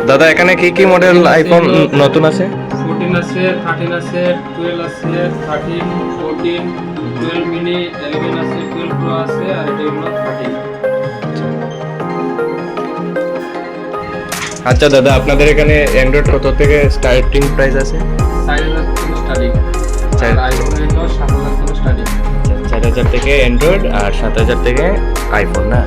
দাদা এখানে কি কি মডেল আইফোন নতুন আছে? 14 আছে, 13 আছে, 12 আছে, 13, 14, 12 মিনি, 11 আছে, 12 প্রো আছে, আর এটা হলো 13। আচ্ছা দাদা, আপনাদের এখানে অ্যান্ড্রয়েড কত থেকে স্টার্টিং প্রাইস আছে? 4,000 থেকে স্টার্টিং, চার- আর আইফোন হলো 7,000 থেকে স্টার্টিং। 4,000 থেকে অ্যান্ড্রয়েড আর 7,000 থেকে আইফোন না?